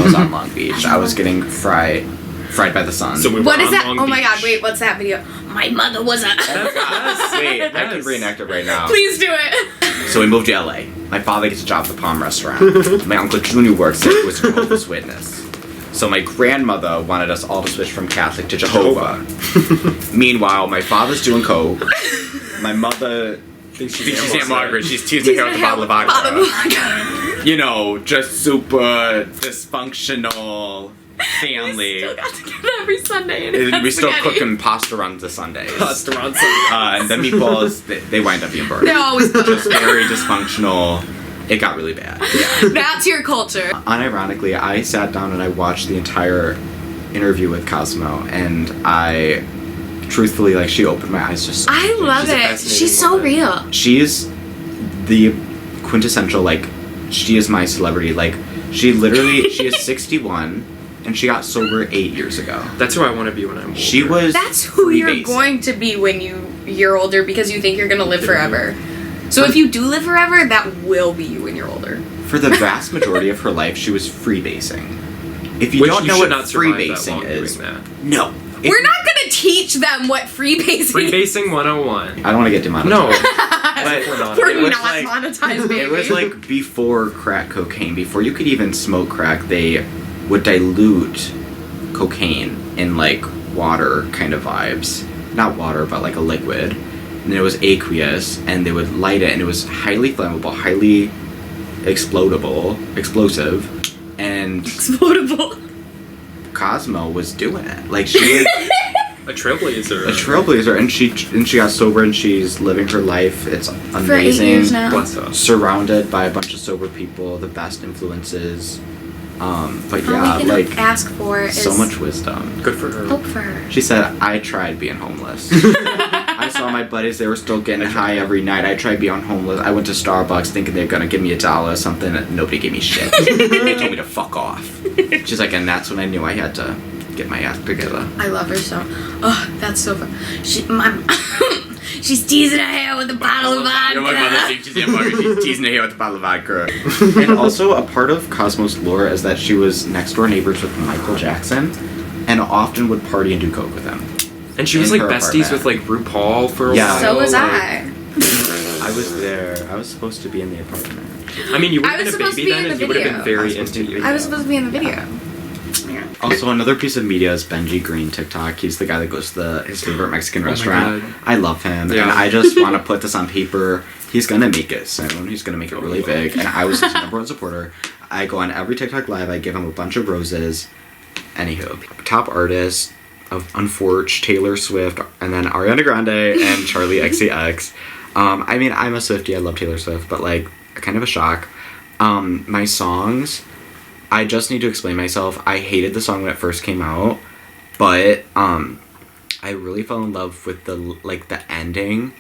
was on Long Beach. I was getting fried by the sun. So we were What is on that? Long Oh my Beach. god, wait, what's that video? My mother was a... Wait, I can reenact it right now. Please do it. So we moved to LA. My father gets a job at the Palm Restaurant. My Uncle Junior works at was Jehovah's Witness. So my grandmother wanted us all to switch from Catholic to Jehovah. Meanwhile, my father's doing coke. My mother thinks she's Aunt Margaret. She's teasing her with a bottle of vodka. You know, just super dysfunctional family. We still got together every Sunday and And had we still spaghetti. cooking pasta runs the Sundays. Pasta runs. And the meatballs, they wind up being burned. They're always Just good. very dysfunctional. It got really bad. Yeah. That's your culture. Unironically, I sat down and I watched the entire interview with Cosmo, and I, truthfully, like, she opened my eyes just so I love She's a it. fascinating She's so woman. real. She's the quintessential, like, she is my celebrity. Like, she is 61, and she got sober 8 years ago. That's who I want to be when I'm older. She was That's who you're freebasing. going to be when you're older because you think you're gonna live forever. So if you do live forever, that will be you when you're older. For the vast majority of her life, she was freebasing. If you Which don't you know should what not survive that freebasing long is, doing that. no. If We're you- not gonna teach them what freebasing Freebasing 101. I don't want to get demonetized. No. But We're not. We're it was not like- monetized, baby. It was like before crack cocaine. Before you could even smoke crack, they would dilute cocaine in like water kind of vibes. Not water, but like a liquid. And it was aqueous, and they would light it, and it was highly flammable, highly explosive, and explodable. Cosmo was doing it. Like, she was A trailblazer. a trailblazer, and she got sober, and she's living her life. It's amazing. For 8 years now. Bless us. Surrounded by a bunch of sober people, the best influences. But All yeah, we can like, ask for is so much wisdom. Good for her. hope for her. She said, I tried being homeless. I saw my buddies, they were still getting high every night. I tried being homeless. I went to Starbucks thinking they were gonna give me $1 or something, and nobody gave me shit. They told me to fuck off. She's like, and that's when I knew I had to get my act together. I love her so. Oh, that's so fun. She's teasing her hair with a bottle of vodka. Yeah, my mother thinks she's she's teasing her hair with a bottle of vodka. And also, a part of Cosmo's lore is that she was next door neighbors with Michael Jackson, and often would party and do coke with him. And she was In like her besties apartment. with like RuPaul for a Yeah. while. So was like- I. I was there. I was supposed to be in the apartment. I mean, you would I have was been a supposed to baby be in then, the and you would have been video. I was very supposed to into be. you. I was supposed to be in the video. Also, another piece of media is Benji Green TikTok. He's the guy that goes to his favorite Mexican Oh my restaurant. God. I love him, Yeah. and I just want to put this on paper. He's gonna make it soon. He's gonna make it really big, and I was his #1 supporter. I go on every TikTok live. I give him a bunch of roses. Anywho, top artists of Unforged, Taylor Swift, and then Ariana Grande and Charlie XCX. I mean, I'm a Swiftie. I love Taylor Swift, but like, kind of a shock. My songs. I just need to explain myself. I hated the song when it first came out, but I really fell in love with the ending.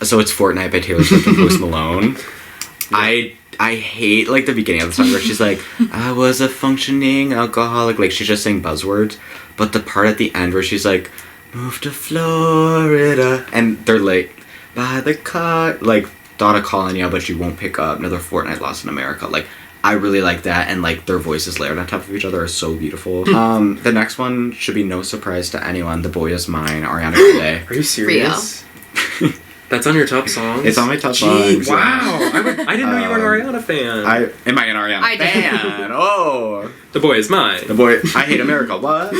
So it's Fortnite by Taylor Swift and Post Malone. I hate like the beginning of the song where she's like, I was a functioning alcoholic. Like, she's just saying buzzwords. But the part at the end where she's like, move to Florida, and they're like, by the car, like, thought of calling you, but you won't pick up. Another Fortnite lost in America. Like, I really like that, and like their voices layered on top of each other are so beautiful. The next one should be no surprise to anyone. The Boy Is Mine, Ariana Grande. Are you serious? That's on your top songs? It's on my top Gee, songs. wow. I didn't know you were an Ariana fan. Am I an Ariana I did. fan? Oh, The Boy Is Mine. the boy. I hate America. What?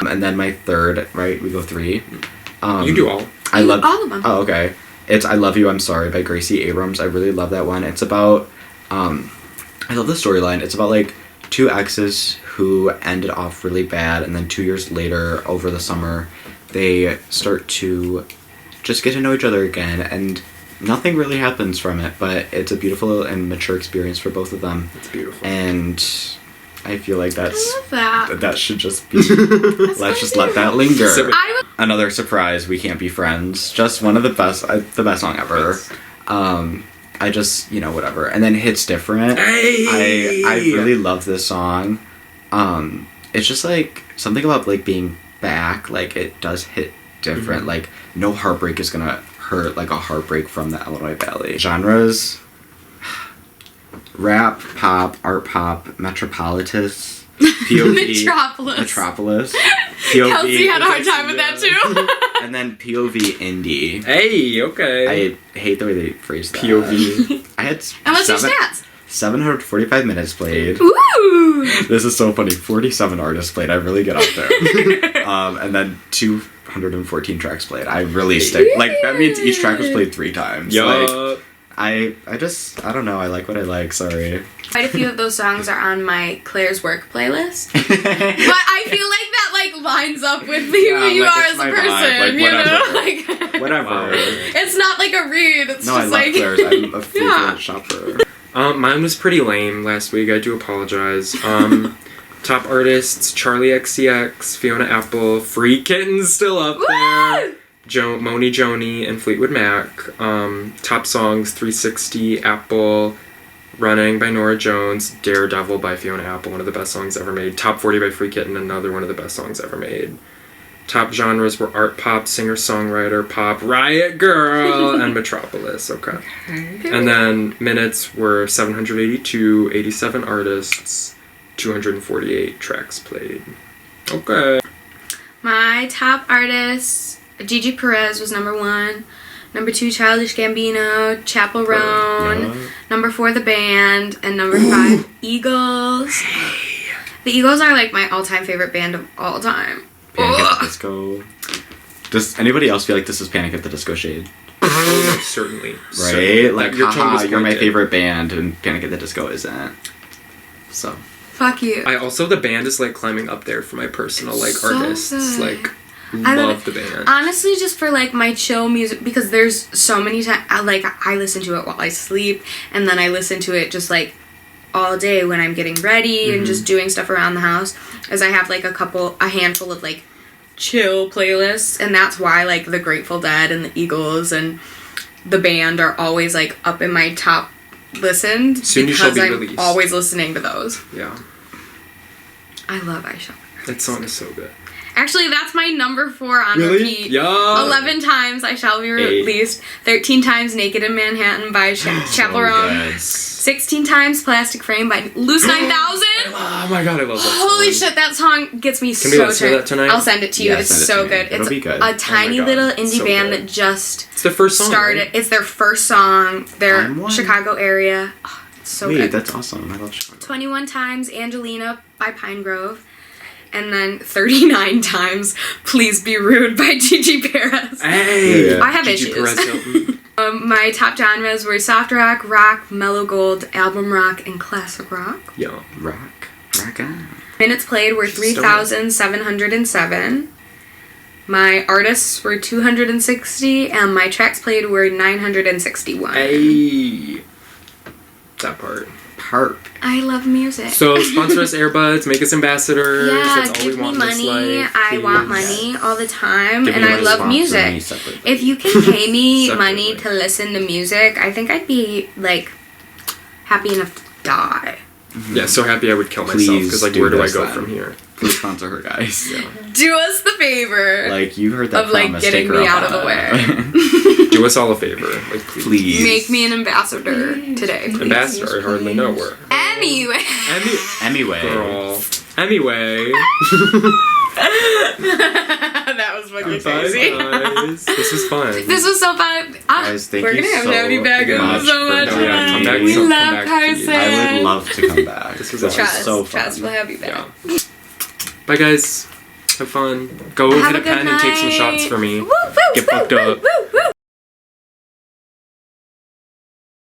And then my third. Right, we go 3. You do all. I love all of them. Oh, okay. It's I Love You, I'm Sorry by Gracie Abrams. I really love that one. It's about I love the storyline. It's about like 2 exes who ended off really bad, and then 2 years later, over the summer, they start to just get to know each other again, and nothing really happens from it, but it's a beautiful and mature experience for both of them. It's beautiful. And I feel like I love that. that should just be, let's just let that linger. Another surprise, We Can't Be Friends, just one of the best song ever. I just, whatever. And then Hits Different. Hey! I really love this song. It's just like something about like being back, like it does hit different. Like no heartbreak is gonna hurt like a heartbreak from the Illinois Valley. Genres: rap, pop, art pop, metropolitus, POV, Metropolis. POV, Kelsey had a hard time with that too. and then POV indie. Hey, okay. I hate the way they phrase that. POV. I had And what's your stats? 745 minutes played. Ooh! This is so funny. 47 artists played. I really get up there. And then 214 tracks played. I really stick. Like, that means each track was played 3 times. Yup. Like, I don't know. I like what I like. Sorry. Quite a few of those songs are on my Claire's work playlist. But I feel like that, like, lines up with who you like, are it's as a my person, vibe. Like, you know? Like, Whatever. it's not like a read. It's No, I just love like... Claire's. I'm a frequent Yeah. shopper. Mine was pretty lame last week. I do apologize. Top artists: Charlie XCX, Fiona Apple, Free Kitten's still up there. Moni Joni and Fleetwood Mac. Top songs: 360, Apple, Running by Nora Jones, Daredevil by Fiona Apple, one of the best songs ever made. Top 40 by Free Kitten, another one of the best songs ever made. Top genres were art pop, singer-songwriter, pop, Riot Girl, and Metropolis. Okay. And then minutes were 782, 87 artists, 248 tracks played. Okay. My top artists, Gigi Perez was number 1. Number 2, Childish Gambino, Chappell Roan. Number 4, The Band. And number 5, Eagles. The Eagles are like my all-time favorite band of all time. Panic at the Disco. Does anybody else feel like this is Panic at the Disco shade? Oh, certainly. Right? Certainly. Like, your tone was you're my pointed. favorite band, and Panic at the Disco isn't. So. Fuck you. I also, the band is like climbing up there for my personal like So artists. good. Like, I love the band. Honestly, just for like my chill music, because there's so many times I listen to it while I sleep, and then I listen to it just like all day when I'm getting ready and just doing stuff around the house. As I have like a handful of like chill playlists, and that's why like the Grateful Dead and the Eagles and the band are always like up in my top listened. Soon You Shall because Be I'm Released. always listening to those. Yeah. I love I Shall. That song is so good. Actually, that's my number 4 on Really? repeat. Yeah. 11 times I Shall Be Released. 13 times Naked in Manhattan by Chappell Roan. 16 times Plastic Frame by Loose 9000. Oh my god, I love that Holy song. shit, that song gets me Can we so listen to that tonight? I'll send it to you. Yeah, it's send it so to me. good. It'll It's be good. a tiny God. little indie So band good. that just It's their first song, started. right? It's their first song. They're I'm one. Chicago area. Oh, it's so Wait, good. that's awesome. I love Chicago. 21 times Angelina by Pine Grove. And then 39 times Please Be Rude by Gigi Perez. Hey! Yeah. I have Gigi issues. Perez Hilton. My top genres were soft rock, mellow gold, album rock, and classic rock. Yeah. Rock on. Minutes played were 3,707. My artists were 260, and my tracks played were 961. Hey! That part. I love music. So, sponsor us earbuds, make us ambassadors. yeah, That's all give we want me in this money. life, I want please. money all the time, Give and me I money, love Sponsor me music. separately. If you can pay me money Separately. to listen to music, I think I'd be like happy enough to die. Yeah, so happy I would kill myself Please because like do where do I this go then. from here? Please sponsor her, guys. Do us the favor Like, you heard that of like promise. getting Take her me up out of on the it. way. Do us all a favor, like please. Please. Make me an ambassador today, please. Ambassador, I hardly know where. Anyway. Anyway. Girl. Anyway. That was fucking Bye, crazy. guys. This was fun. This was so fun. Guys, thank We're you gonna have so to have you back. It much was so for much coming. Yeah, come back, fun. We come love back, please. Karcin. I would love to come back. This was This awesome. was so fun. Trust, we'll have you back. Yeah. Bye, guys. Have fun. Go Have hit a good pen and take some night. shots for me. Woo, woo, Get woo, fucked woo, up. woo.